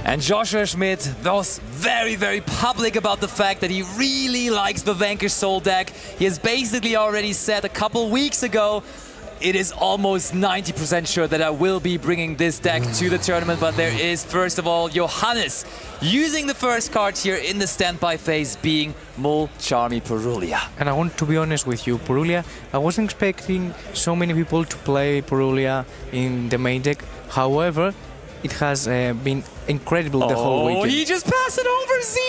And Joshua Schmidt was very public about the fact that he really likes the Vanquish Soul deck. He has basically already said a couple weeks ago, it is almost 90% sure that I will be bringing this deck to the tournament, but there is, first of all, Johannes using the first card here in the standby phase, being Mulcharmy Purulia. And I want to be honest with you, Purulia, I wasn't expecting so many people to play Purulia in the main deck. However, it has been incredible the whole weekend. Oh, he just passed it over. 0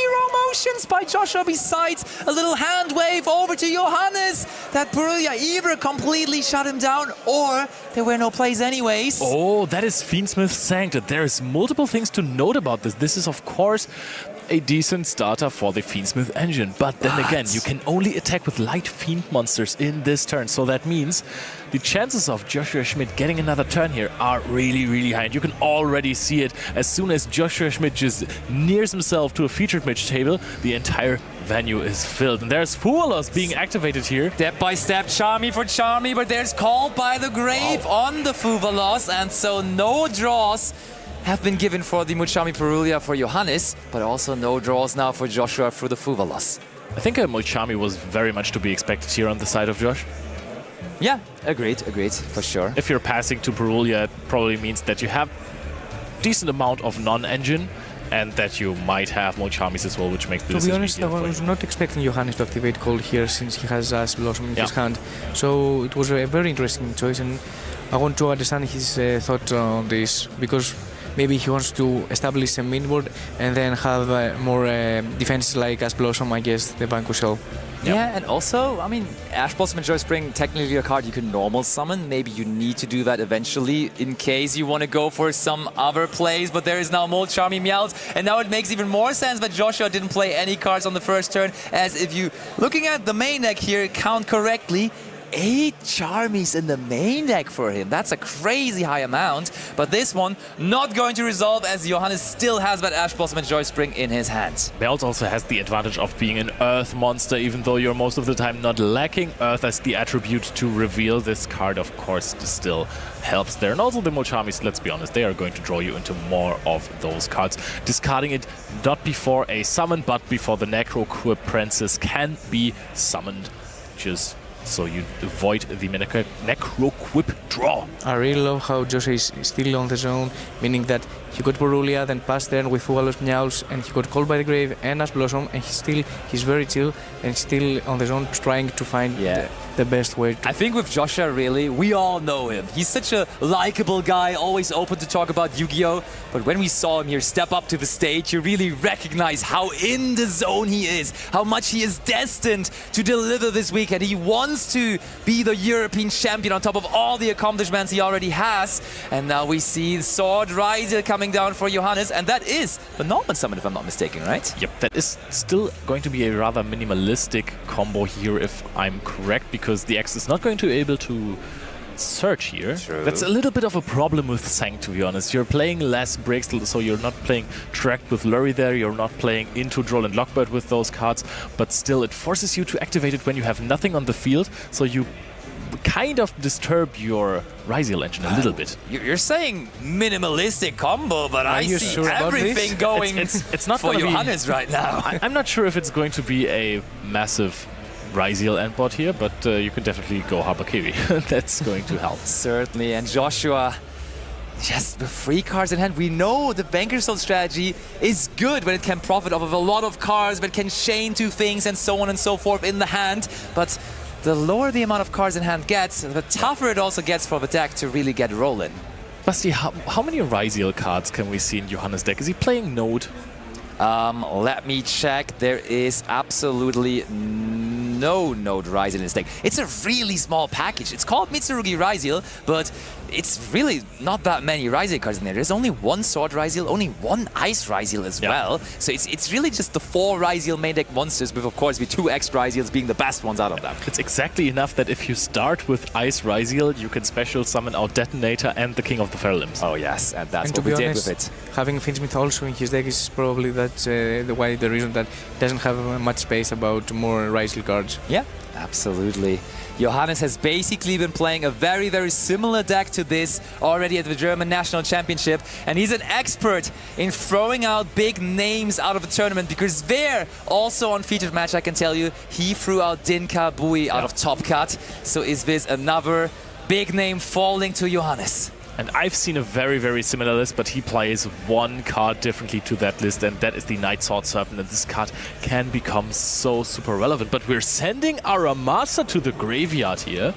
motions by Joshua, besides a little hand wave over to Johannes. That Purulia either completely shut him down or there were no plays anyways. Oh, that is Fiendsmith saying that there is multiple things to note about this. This is, of course, a decent starter for the Fiendsmith engine. But then again, you can only attack with light Fiend monsters in this turn. So that means the chances of Joshua Schmidt getting another turn here are really high. And you can already see it as soon as Joshua Schmidt just nears himself to a featured match table, the entire venue is filled. And there's Fualos being activated here. Step by step, Charmy for Charmy, but there's Called by the Grave on the Fuvalos, and so no draws have been given for the Mulcharmy Purulia for Johannes, but also no draws now for Joshua through the Fuvalos. I think Mulcharmy was very much to be expected here on the side of Josh. Yeah, agreed, for sure. If you're passing to Purulia, it probably means that you have decent amount of non-engine and that you might have Mulcharmies as well, which makes the decision easier. To be honest, I was not expecting Johannes to activate Cold here since he has Ash Blossom in his hand. So it was a very interesting choice, and I want to understand his thought on this, because maybe he wants to establish a midboard and then have more defenses like Ash Blossom against the Vanquish Soul. Yeah, and also, I mean, Ash Blossom and Joy Spring, technically a card you can normal summon. Maybe you need to do that eventually in case you want to go for some other plays, but there is now Mulcharmy Meowth, and now it makes even more sense that Joshua didn't play any cards on the first turn, as if you, looking at the main deck here, count correctly, 8 Charmies in the main deck for him. That's a crazy high amount, but this one not going to resolve as Johannes still has that Ash Blossom and Joy Spring in his hands. Meowth also has the advantage of being an Earth monster, even though you're most of the time not lacking Earth as the attribute to reveal. This card, of course, still helps there. And also the Mulcharmies, let's be honest, they are going to draw you into more of those cards. Discarding it not before a summon, but before the Necroquip Princess can be summoned. Just so you avoid the Necroquip draw. I really love how Joshua is still on the zone, meaning that he got Purulia, then passed there with Fualos Meowth, and he got Called by the Grave and Ash Blossom, and he's very chill and still on the zone trying to find the best way to... I think with Joshua, really, we all know him. He's such a likable guy, always open to talk about Yu-Gi-Oh! But when we saw him here step up to the stage, you really recognize how in the zone he is, how much he is destined to deliver this weekend. He wants to be the European champion on top of all the accomplishments he already has. And now we see Sword RYZEAL coming down for Johannes, and that is the Norman Summon, if I'm not mistaken, right? Yep, that is still going to be a rather minimalistic combo here, if I'm correct, because the X is not going to be able to search here. True. That's a little bit of a problem with Sang, to be honest. You're playing less breaks, so you're not playing Tracked with Lurry there, you're not playing Into Droll and Lockbird with those cards, but still it forces you to activate it when you have nothing on the field, so you kind of disturb your RYZEAL engine a little bit. You're saying minimalistic combo, but I see sure everything going it's not for gonna Johannes right now. I'm not sure if it's going to be a massive RYZEAL endboard here, but you can definitely go Habakewi. That's going to help. Certainly, and Joshua, just with 3 cards in hand, we know the Vanquish Soul strategy is good when it can profit off of a lot of cards, but can chain 2 things and so on and so forth in the hand. But the lower the amount of cards in hand gets, the tougher it also gets for the deck to really get rolling. Basti, how many RYZEAL cards can we see in Johannes' deck? Is he playing Node? Let me check. There is absolutely no Node RYZEAL in this deck. It's a really small package. It's called MITSURUGI RYZEAL, but it's really not that many RYZEAL cards in there. There's only 1 Sword RYZEAL, only 1 Ice RYZEAL as well. So it's really just the 4 RYZEAL main deck monsters, with of course the 2 X RYZEALs being the best ones out of them. It's exactly enough that if you start with Ice RYZEAL, you can special summon out Detonator and the King of the Feral Limbs. Oh yes, and that's and what we did honest, with it. Having Fiendsmith also in his deck is probably the reason that it doesn't have much space about more RYZEAL cards. Yeah, absolutely. Johannes has basically been playing a very similar deck to this already at the German National Championship. And he's an expert in throwing out big names out of the tournament, because there, also on featured match, I can tell you, he threw out Dinka Bui out of Top Cut. So is this another big name falling to Johannes? And I've seen a very, very similar list, but he plays one card differently to that list, and that is the Night Sword Serpent, and this card can become so super relevant. But we're sending our master to the graveyard here.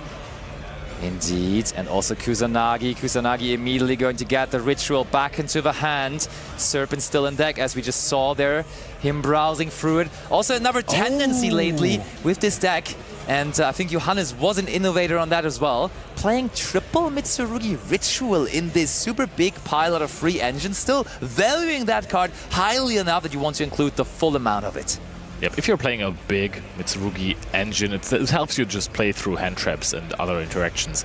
Indeed, and also Kusanagi. Kusanagi immediately going to get the ritual back into the hand. Serpent still in deck, as we just saw there. Him browsing through it. Also another tendency lately with this deck. And I think Johannes was an innovator on that as well. Playing triple Mitsurugi Ritual in this super big pile out of 3 engines. Still valuing that card highly enough that you want to include the full amount of it. Yep, if you're playing a big Mitsurugi engine, it helps you just play through hand traps and other interactions.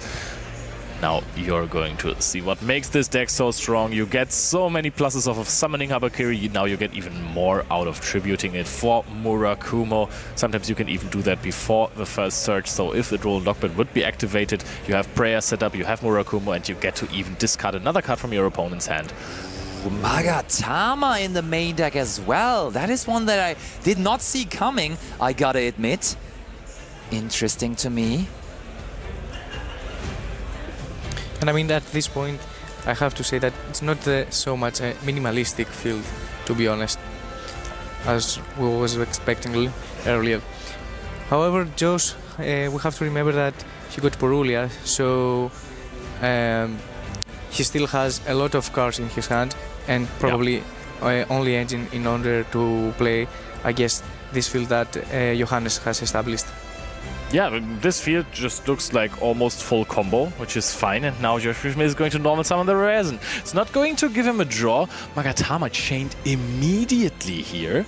Now you're going to see what makes this deck so strong. You get so many pluses off of summoning Habakiri. Now you get even more out of tributing it for Murakumo. Sometimes you can even do that before the first search. So if the Droll Lockbit would be activated, you have prayer set up, you have Murakumo, and you get to even discard another card from your opponent's hand. Magatama in the main deck as well. That is one that I did not see coming, I gotta admit. Interesting to me. And I mean, at this point, I have to say that it's not so much a minimalistic field, to be honest, as we was expecting earlier. However, Josh, we have to remember that he got Purulia, so he still has a lot of cards in his hand, and probably only engine in order to play, I guess, this field that Johannes has established. Yeah, this field just looks like almost full combo, which is fine. And now Joshua is going to normal summon the resin. It's not going to give him a draw. Magatama chained immediately here,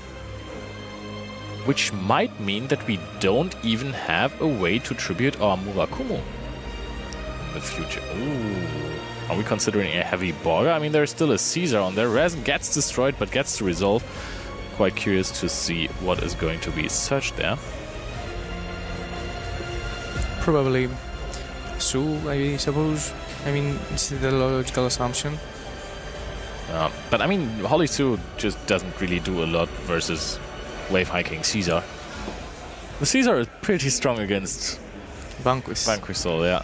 which might mean that we don't even have a way to tribute our Murakumo in the future. Ooh. Are we considering a heavy Borga? I mean, there's still a Caesar on there. Resin gets destroyed, but gets to resolve. Quite curious to see what is going to be searched there. Probably Su, I suppose. I mean, it's the logical assumption. But I mean, Holly Su just doesn't really do a lot versus Wave Hiking Caesar. The Caesar is pretty strong against Vanquish. So yeah.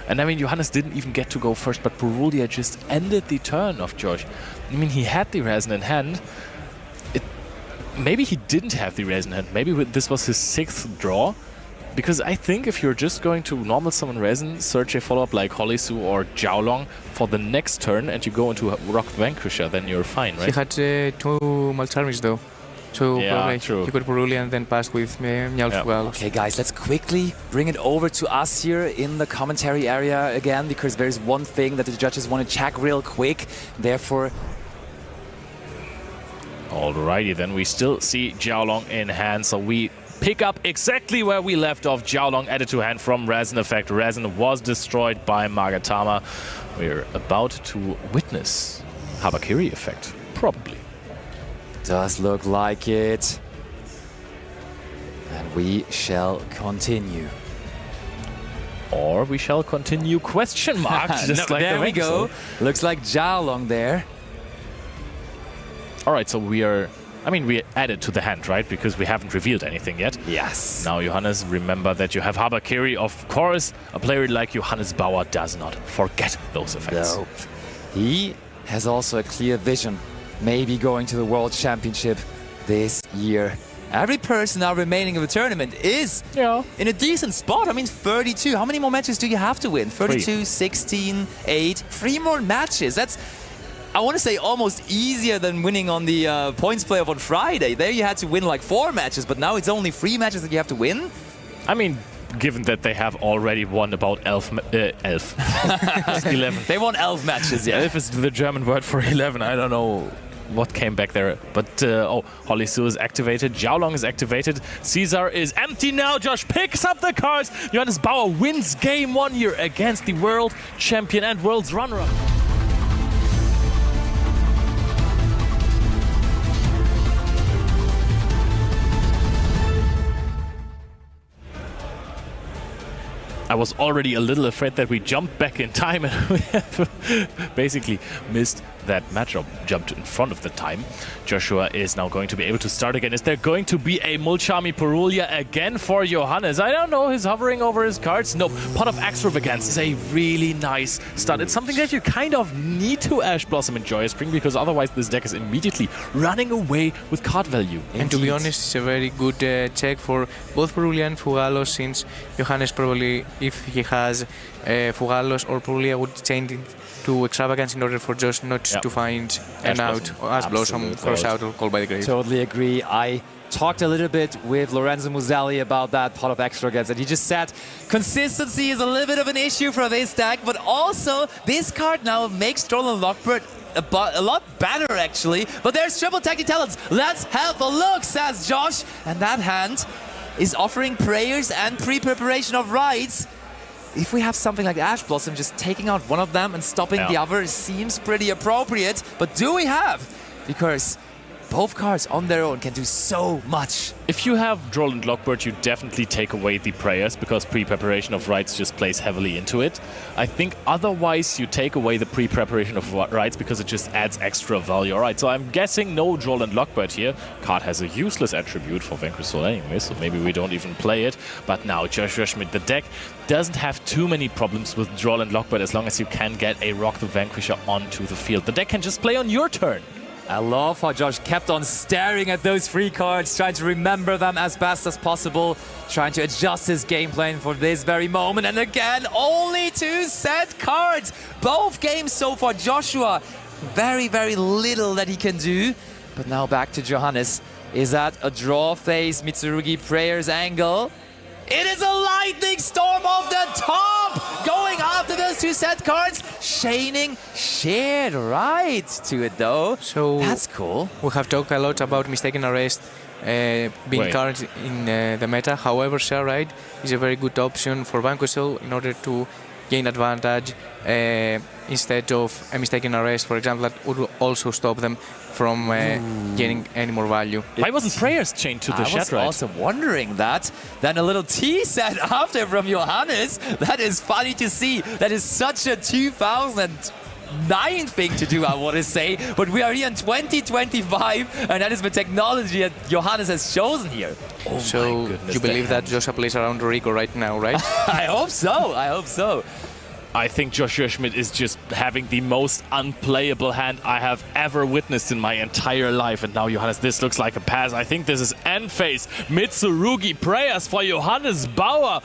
And I mean, Johannes didn't even get to go first, but Purulia just ended the turn of Josh. I mean, he had the resin in hand. Maybe he didn't have the resin in hand. Maybe this was his 6th draw. Because I think if you're just going to normal summon resin, search a follow-up like Holisu or Jiaolong for the next turn, and you go into Rock Vanquisher, then you're fine, right? He had 2 Malcharmis though. So yeah, probably true. He got Purulia and then passed with Meowth. Okay guys, let's quickly bring it over to us here in the commentary area again, because there's one thing that the judges want to check real quick. Therefore... Alrighty, then we still see Jiaolong in hand, so we pick up exactly where we left off. Jiaolong added to hand from Resin effect. Resin was destroyed by Magatama. We're about to witness Habakiri effect, probably. Does look like it. And we shall continue. Or we shall continue, question mark. Just like there we go. Looks like Jiaolong there. Alright, so we added to the hand, right? Because we haven't revealed anything yet. Yes. Now, Johannes, remember that you have Habakiri. Of course, a player like Johannes Bauer does not forget those effects. No. He has also a clear vision. Maybe going to the World Championship this year. Every person now remaining in the tournament is in a decent spot. I mean, 32. How many more matches do you have to win? 32, 3. 16, 8. 3 more matches. That's... I want to say almost easier than winning on the points playoff on Friday. There you had to win like 4 matches, but now it's only 3 matches that you have to win. I mean, given that they have already won about 11. They won 11 matches, yeah. 11 is the German word for 11. I don't know what came back there. But, Holisu is activated. Jiaolong is activated. Caesar is empty now. Josh picks up the cards. Johannes Bauer wins game 1 here against the world champion and world's runner-up. I was already a little afraid that we jumped back in time and we have basically missed that matchup, jumped in front of the time. Joshua is now going to be able to start again. Is there going to be a Mulchami Perulia again for Johannes? I don't know, he's hovering over his cards. Nope, Pot of Extravagance is a really nice start. It's something that you kind of need to Ash Blossom and Joyous Spring, because otherwise this deck is immediately running away with card value. And to be honest, it's a very good check for both Perulia and Fugalos, since Johannes probably, if he has Fugalos or Perulia, would change it to Extravagance in order for Josh not to find an out, Ash Blossom, cross out, or Call by the Grave. Totally agree. I talked a little bit with Lorenzo Muselli about that Pot of Extravagance, and he just said consistency is a little bit of an issue for this deck, but also this card now makes Droll Lockbird a lot better, actually. But there's triple Technic Talents. Let's have a look, says Josh. And that hand is offering prayers and pre-preparation of rites. If we have something like Ash Blossom, just taking out one of them and stopping the other seems pretty appropriate. But do we have? Because both cards on their own can do so much. If you have Droll and Lockbird, you definitely take away the prayers, because pre-preparation of rites just plays heavily into it. I think otherwise you take away the pre-preparation of rites because it just adds extra value. Alright, so I'm guessing no Droll and Lockbird here. Card has a useless attribute for Vanquish Soul anyway, so maybe we don't even play it. But now Joshua Schmidt, the deck doesn't have too many problems with Droll and Lockbird as long as you can get a Rock the Vanquisher onto the field. The deck can just play on your turn. I love how Josh kept on staring at those free cards, trying to remember them as best as possible, trying to adjust his game plan for this very moment. And again, only 2 set cards. Both games so far, Joshua, very, very little that he can do. But now back to Johannes. Is that a draw phase Mitsurugi Prayers angle? It is a lightning storm off the top! Going after those 2 set cards. Shining shared right to it though. So that's cool. We have talked a lot about Mistaken Arrest being cards in the meta. However, Share Ride is a very good option for Vanquish Soul in order to gain advantage instead of a Mistaken Arrest, for example, that would also stop them from gaining any more value. Why wasn't Prayers chained to the Shat Ride? I was also wondering that. Then a little tea set after from Johannes. That is funny to see. That is such a 2009 thing to do, I want to say. But we are here in 2025, and that is the technology that Johannes has chosen here. Oh so my goodness, you believe that Joshua plays around Rico right now, right? I hope so. I hope so. I think Joshua Schmidt is just having the most unplayable hand I have ever witnessed in my entire life. And now, Johannes, this looks like a pass. I think this is end phase. Mitsurugi Prayers for Johannes Bauer.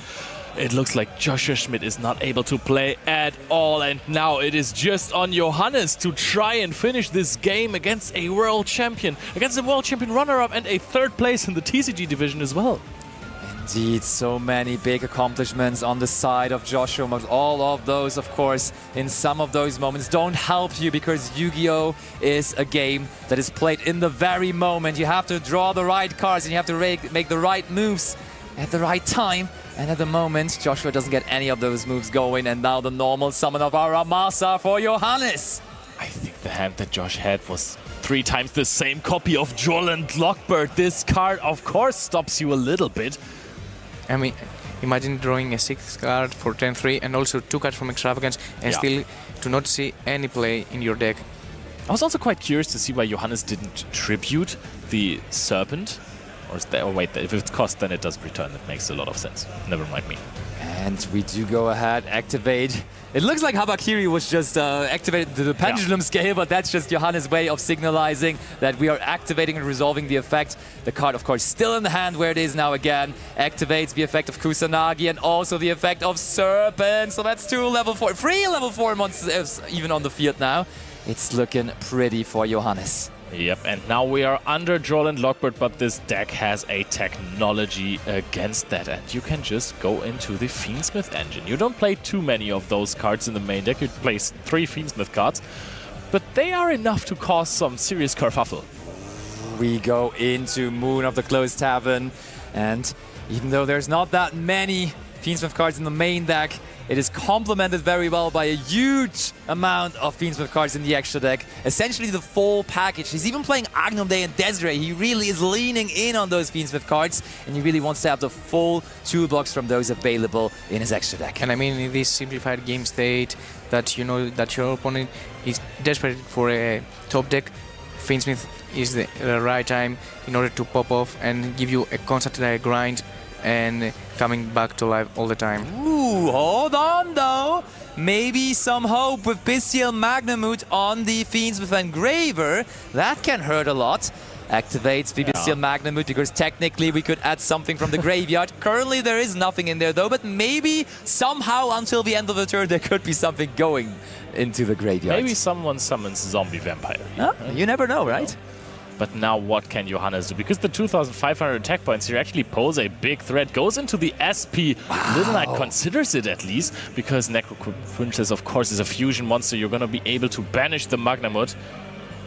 It looks like Joshua Schmidt is not able to play at all. And now it is just on Johannes to try and finish this game against a world champion. Against a world champion runner-up and a 3rd place in the TCG division as well. Indeed, so many big accomplishments on the side of Joshua, but all of those, of course, in some of those moments don't help you, because Yu-Gi-Oh! Is a game that is played in the very moment. You have to draw the right cards and you have to make the right moves at the right time. And at the moment, Joshua doesn't get any of those moves going, and now the normal summon of our Amasa for Johannes. I think the hand that Josh had was 3 times the same copy of Droll and Lockbird. This card, of course, stops you a little bit. I mean, imagine drawing a 6th card for 10-3 and also 2 cards from Extravagance and still to not see any play in your deck. I was also quite curious to see why Johannes didn't tribute the Serpent. Or is there, oh wait, if it's cost, then it does return. That makes a lot of sense. Never mind me. And we do go ahead, activate. It looks like Habakiri was just activated to the pendulum scale, but that's just Johannes' way of signalizing that we are activating and resolving the effect. The card, of course, still in the hand where it is now again. Activates the effect of Kusanagi and also the effect of Serpent. So that's 3 level 4 monsters even on the field now. It's looking pretty for Johannes. Yep, and now we are under Droll and Lockbird, but this deck has a technology against that, and you can just go into the Fiendsmith engine. You don't play too many of those cards in the main deck. You play 3 Fiendsmith cards, but they are enough to cause some serious kerfuffle. We go into Moon of the Closed Tavern, and even though there's not that many Fiendsmith cards in the main deck. It is complemented very well by a huge amount of Fiendsmith cards in the extra deck. Essentially the full package. He's even playing Agnum Day and Desiree. He really is leaning in on those Fiendsmith cards, and he really wants to have the full toolbox from those available in his extra deck. And I mean, in this simplified game state, that you know that your opponent is desperate for a top deck, Fiendsmith is the right time in order to pop off and give you a constant grind and coming back to life all the time. Ooh, hold on though. Maybe some hope with Bestial Magnamut on the Fiendsmith Engraver. That can hurt a lot. Activates the Bestial Magnamut because technically we could add something from the graveyard. Currently there is nothing in there though, but maybe somehow until the end of the turn there could be something going into the graveyard. Maybe someone summons Zombie Vampire. Huh? You never know, right? But now what can Johannes do? Because the 2,500 attack points here actually pose a big threat. Goes into the SP. Wow. Little Knight considers it at least, because Necroquintus, of course, is a fusion monster. You're going to be able to banish the Magnamut.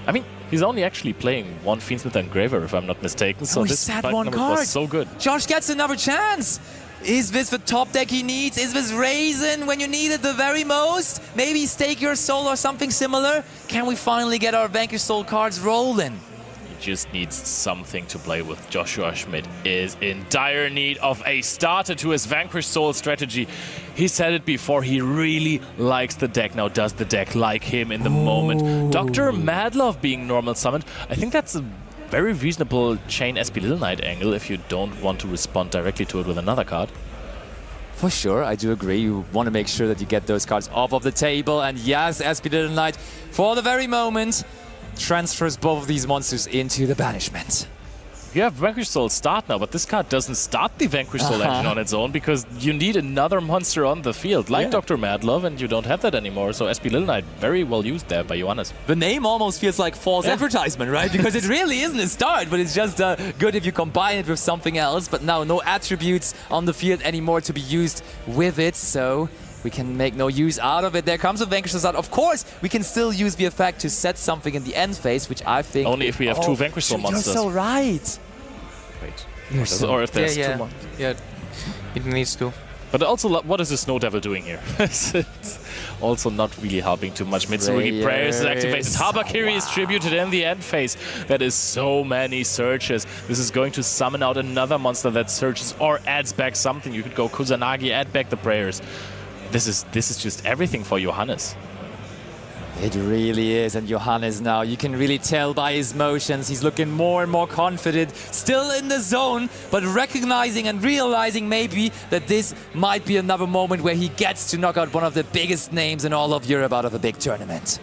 I mean, he's only actually playing one Fiendsmith Engraver, if I'm not mistaken. So this Magnamut was so good. Josh gets another chance. Is this the top deck he needs? Is this Raisin when you need it the very most? Maybe Stake Your Soul or something similar? Can we finally get our Vanquish Soul cards rolling? Just needs something to play with. Joshua Schmidt is in dire need of a starter to his Vanquish Soul strategy. He said it before, he really likes the deck. Now, does the deck like him in the moment? Dr. Madlove being normal summoned. I think that's a very reasonable Chain SP Little Knight angle if you don't want to respond directly to it with another card. For sure, I do agree. You want to make sure that you get those cards off of the table. And yes, SP Little Knight, for the very moment, transfers both of these monsters into the banishment. You have Vanquish Soul start now, but this card doesn't start the Vanquish Soul engine on its own because you need another monster on the field, like Dr. Madlove, and you don't have that anymore. So SP Little Knight, very well used there by Johannes. The name almost feels like false advertisement, right? Because it really isn't a start, but it's just good if you combine it with something else. But now no attributes on the field anymore to be used with it, so we can make no use out of it. There comes a Vanquish Soul out. Of course, we can still use the effect to set something in the end phase, which I think... Only if we have two Vanquish Soul monsters. You're so right. Wait. Or if there's two monsters. Yeah, it needs to. But also, what is the Snow Devil doing here? It's also not really helping too much. Mitsurugi Prayers is activated. Habakiri is tributed in the end phase. That is so many searches. This is going to summon out another monster that searches or adds back something. You could go Kusanagi, add back the Prayers. This is just everything for Johannes. It really is, and Johannes now, you can really tell by his motions, he's looking more and more confident, still in the zone, but recognizing and realizing maybe that this might be another moment where he gets to knock out one of the biggest names in all of Europe out of a big tournament.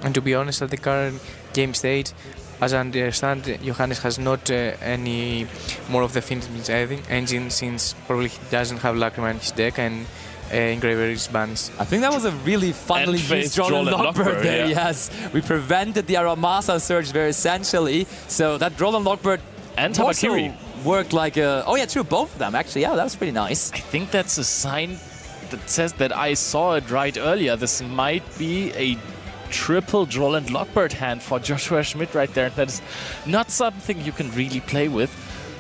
And to be honest, at the current game state, as I understand, Johannes has not any more of the Fiendsmith engine, since probably he doesn't have Lacrima in his deck, and Engraver is banished. I think that was a really funnily used Droll and Lockbird there, yes. We prevented the Aramasa surge very essentially, so that Droll and Lockbird and Habakiri worked like a... Oh yeah, true, both of them actually, yeah, that was pretty nice. I think that's a sign that says that I saw it right earlier. This might be a triple Droll and Lockbird hand for Joshua Schmidt right there. That is not something you can really play with.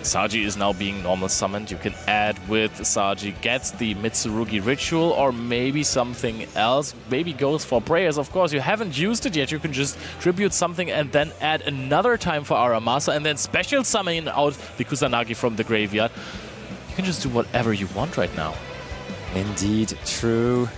Saji is now being normal summoned. You can add with Saji, gets the Mitsurugi Ritual, or maybe something else. Maybe goes for Prayers. Of course, you haven't used it yet. You can just tribute something and then add another time for Aramasa and then special summon out the Kusanagi from the graveyard. You can just do whatever you want right now. Indeed, true.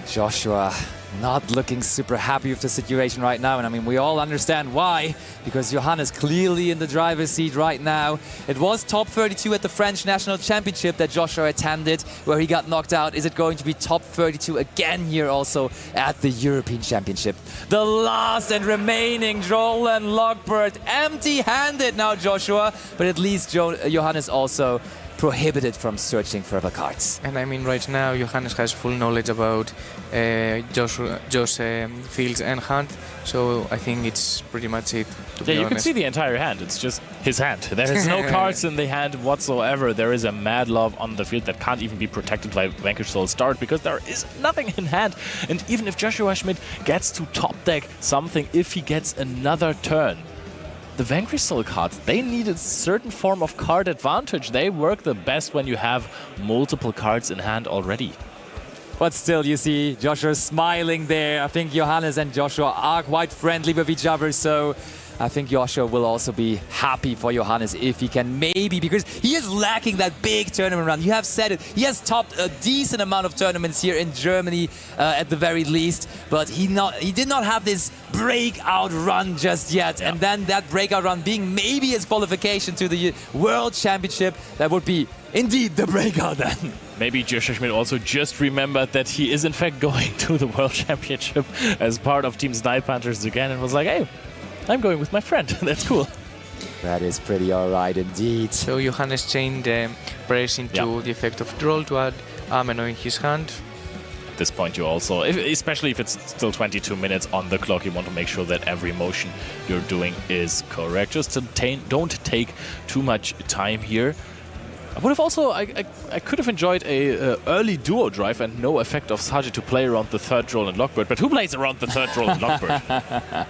Joshua not looking super happy with the situation right now, and I mean we all understand why, because Johannes clearly in the driver's seat right now. It was top 32 at the French National Championship that Joshua attended, where he got knocked out. Is it going to be top 32 again here also at the European Championship? The last and remaining Droll and Lockbird, empty-handed now Joshua, but at least Johannes also prohibited from searching further cards. And I mean, right now, Johannes has full knowledge about Josh fields and hand, so I think it's pretty much it, to be honest. You can see the entire hand. It's just his hand. There is no cards in the hand whatsoever. There is a Madlove on the field that can't even be protected by Vanquish Soul Start because there is nothing in hand. And even if Joshua Schmidt gets to top deck something, if he gets another turn, the Vanquish Soul cards, they need a certain form of card advantage. They work the best when you have multiple cards in hand already. But still, you see Joshua smiling there. I think Johannes and Joshua are quite friendly with each other, so I think Joshua will also be happy for Johannes if he can maybe, because he is lacking that big tournament run. You have said it. He has topped a decent amount of tournaments here in Germany at the very least, but he did not have this breakout run just yet. Yeah. And then that breakout run being maybe his qualification to the World Championship, that would be indeed the breakout then. Maybe Joshua Schmidt also just remembered that he is in fact going to the World Championship as part of Team Snipe Hunters again and was like, hey, I'm going with my friend. That's cool. That is pretty alright indeed. So Johannes changed press into the effect of draw to add Ameno in his hand. At this point, you also, especially if it's still 22 minutes on the clock, you want to make sure that every motion you're doing is correct. Just to don't take too much time here. I would have also, I could have enjoyed a early duo drive and no effect of Saji to play around the third roll and Lockbird. But who plays around the third roll and Lockbird?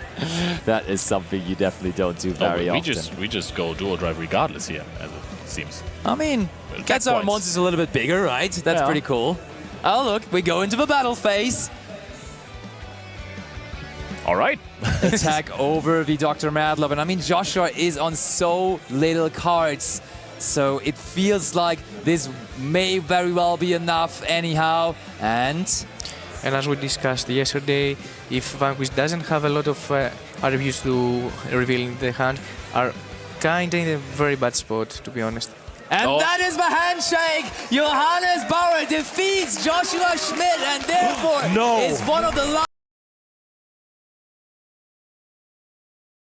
That is something you definitely don't do very often. We just go duo drive regardless here, as it seems. I mean, gets our monsters a little bit bigger, right? That's pretty cool. Oh, look, we go into the battle phase. All right. Attack over the Dr. Madlove. And I mean, Joshua is on so little cards. So it feels like this may very well be enough anyhow. And as we discussed yesterday, if Vanquish doesn't have a lot of RVs to reveal in the hand, are kind of in a very bad spot, to be honest. And that is the handshake! Johannes Bauer defeats Joshua Schmidt and therefore is one of the